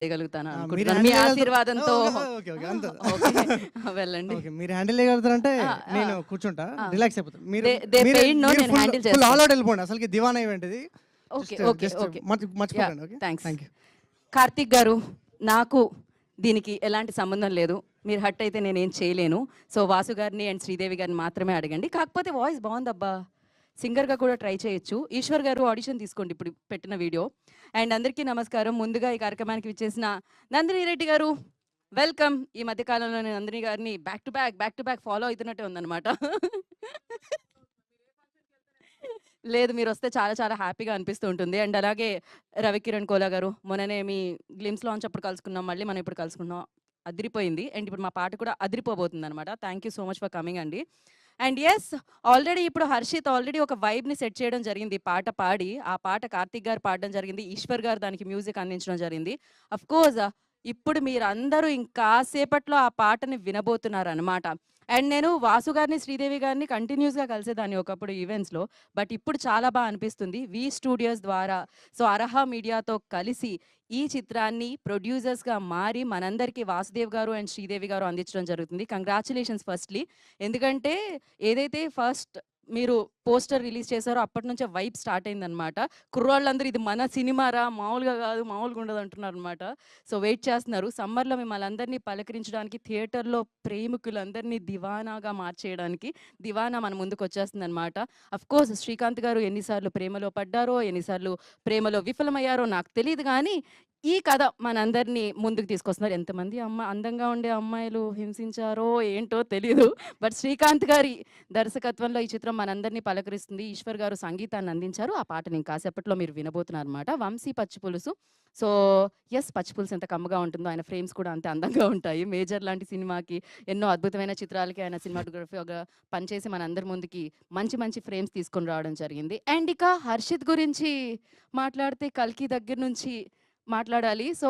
చేయగలుగుతాను మీరు అనుకుంటున్నాను. మీ హ్యాండిల్ చేయగలుగుతారు. ఆశీర్వాదంతో ఓకే. ఓకే. అంతే. ఓకే. వెళ్ళండి. ఓకే. మీరు హ్యాండిల్ చేయగలుగుతారంటే ఆ! ఆ! నేను కూర్చుంటా. ఆ! రిలాక్స్ అయిపోతా. మీరు దే మీరు పెయిడ్ నో మీరు నేను ఫుల్ హ్యాండిల్ ఫుల్ చేస్తాను. ఆల్ ఔట్ వెళ్ళిపోండి. అసలుకి దివానా ఈవెంట్ ఇది. Okay. Just okay. Just okay. Yeah! మర్చిపోకండి. Okay. Thanks. Thank you. Karthik గారు, నాకు దీనికి ఎలాంటి సంబంధం లేదు. మీరు హర్ట్ అయితే నేనేం చేయలేను. సో, వాసు గారిని అండ్ శ్రీదేవి గారిని మాత్రమే అడగండి. కాకపోతే వాయిస్ బావుందబ్బా! సింగర్‌గా కూడా ట్రై చేయొచ్చు. ఈశ్వర్ గారు ఆడిషన్ తీసుకోండి ఇప్పుడు పెట్టిన వీడియో. అండ్ అందరికీ నమస్కారం. ముందుగా ఈ కార్యక్రమానికి విచ్చేసిన నందిని రెడ్డి గారు వెల్కమ్. ఈ మధ్య కాలంలో నేను నందిని గారిని బ్యాక్ టు బ్యాక్ ఫాలో అయితున్నట్టే ఉందన్నమాట. లేదు మీరొస్తే చాలా చాలా హ్యాపీగా అనిపిస్తూ ఉంటుంది. అండ్ అలాగే రవికిరణ్ కోలా గారు మొన్ననే మీ గ్లిమ్స్ లాంచ్ అప్పుడు కలుసుకున్నాం. మళ్ళీ మనం ఇప్పుడు కలుసుకున్నాం. అదిరిపోయింది. అండ్ ఇప్పుడు మా పాట కూడా అదిరిపోబోతుందనమాట. Thank you so much for coming అండి. అండ్ యెస్ ఆల్రెడీ ఇప్పుడు హర్షిత్ ఆల్రెడీ ఒక వైబ్‌ని సెట్ చేయడం జరిగింది. పాట పాడి, ఆ పాట కార్తీక్ గారు పాడడం జరిగింది. ఈశ్వర్ గారు దానికి మ్యూజిక్ అందించడం జరిగింది. ఆఫ్‌కోర్స్ ఇప్పుడు మీరందరూ ఇంకాసేపట్లో ఆ పాటని వినబోతున్నారనమాట. అండ్ నేను వాసు గారిని, శ్రీదేవి గారిని కంటిన్యూస్‌గా కలిసేదాన్ని ఒకప్పుడు ఈవెంట్స్‌లో. బట్ ఇప్పుడు చాలా అనిపిస్తుంది. వి స్టూడియోస్ ద్వారా సో, అరహా మీడియాతో కలిసి ఈ చిత్రాన్ని ప్రొడ్యూసర్స్‌గా మారి మనందరికీ వాసుదేవ్ గారు అండ్ శ్రీదేవి గారు అందించడం జరుగుతుంది. Congratulations firstly. ఎందుకంటే ఏదైతే ఫస్ట్ మీరు పోస్టర్ రిలీజ్ చేశారో అప్పటి నుంచే వైబ్ స్టార్ట్ అయిందనమాట. కుర్రోళ్ళందరూ ఇది మన సినిమారా మామూలుగా కాదు, మామూలుగా ఉండదు అంటున్నారనమాట. సో, వెయిట్ చేస్తున్నారు. సమ్మర్‌లో మిమ్మల్ని అందరినీ పలకరించడానికి థియేటర్‌లో ప్రేమికులందరినీ దివానాగా మార్చేయడానికి దివానా మన ముందుకొచ్చేస్తుందనమాట. అఫ్‌కోర్స్ శ్రీకాంత్ గారు ఎన్నిసార్లు ప్రేమలో పడ్డారో, ఎన్నిసార్లు ప్రేమలో విఫలమయ్యారో నాకు తెలీదు గానీ, ఈ కథ మనందరినీ ముందుకు తీసుకొస్తున్నారు. ఎంతమంది అందంగా ఉండే అమ్మాయిలు హింసించారో ఏంటో తెలీదు. బట్ శ్రీకాంత్ గారి దర్శకత్వంలో ఈ చిత్రం మనందరినీ పలకరిస్తుంది. ఈశ్వర్ గారు సంగీతాన్ని అందించారు. ఆ పాటని ఇంకాసేపట్లో మీరు వినబోతున్నారనమాట. వంశీ పచ్చిపులుసు. సో, యెస్ పచ్చిపులుసు ఎంత కమ్మగా ఉంటుందో ఆయన ఫ్రేమ్స్ కూడా అంతే అందంగా ఉంటాయి. 'మేజర్' లాంటి సినిమాకి ఎన్నో అద్భుతమైన చిత్రాలకి ఆయన సినిమాటోగ్రఫీగా పనిచేసి మనందరి ముందుకి మంచి మంచి ఫ్రేమ్స్ తీసుకొని రావడం జరిగింది. అండ్ ఇక హర్షిత్ గురించి మాట్లాడితే 'కల్కి' దగ్గర నుంచి మాట్లాడాలి. సో,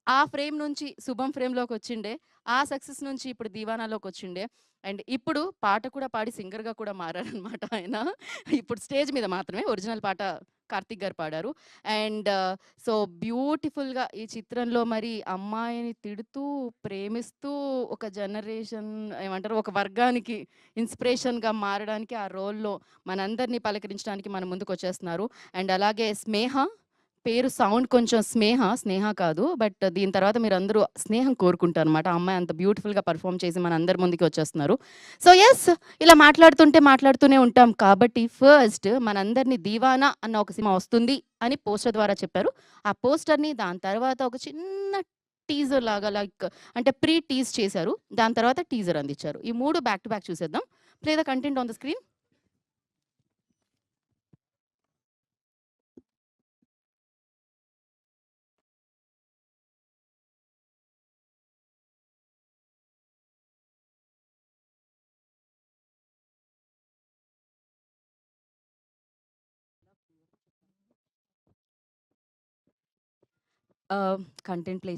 ఆ ఫ్రేమ్ నుంచి 'శుభం' ఫ్రేమ్‌లోకొచ్చిండే. ఆ సక్సెస్ నుంచి ఇప్పుడు 'దీవానాలోకొచ్చిండే. అండ్ ఇప్పుడు పాట కూడా పాడి సింగర్‌గా కూడా మారారనమాట ఆయన. ఇప్పుడు స్టేజ్ మీద మాత్రమే. ఒరిజినల్ పాట కార్తీక్ గారు పాడారు. అండ్ సో, బ్యూటిఫుల్‌గా ఈ చిత్రంలో మరి అమ్మాయిని తిడుతూ, ప్రేమిస్తూ ఒక జనరేషన్ ఏమంటారు ఒక వర్గానికి ఇన్‌స్పిరేషన్‌గా మారడానికి ఆ రోల్‌లో మనందరినీ పలకరించడానికి మన ముందుకొచ్చేస్తున్నారు. అండ్ అలాగే స్నేహ పేరు సౌండ్ కొంచెం స్నేహ కాదు. బట్ దీని తర్వాత మీరందరూ స్నేహం కోరుకుంటారనమాట. ఆ అమ్మాయి అంత బ్యూటిఫుల్‌గా పెర్ఫార్మ్ చేసి మనందరి ముందుకి వచ్చేస్తున్నారు. సో, యెస్ ఇలా మాట్లాడుతూనే ఉంటాం కాబట్టి ఫస్ట్ మనందరిని 'దీవానా' అన్న ఒక సినిమా వస్తుంది అని పోస్టర్ ద్వారా చెప్పారు. ఆ పోస్టర్‌ని దాని తర్వాత ఒక చిన్న టీజర్ లాగా అంటే ప్రీ టీజ్ చేశారు. దాని తర్వాత టీజర్ అందించారు. ఈ 3 బ్యాక్ టు బ్యాక్ చూసేద్దాం. Play the content on the screen. Content play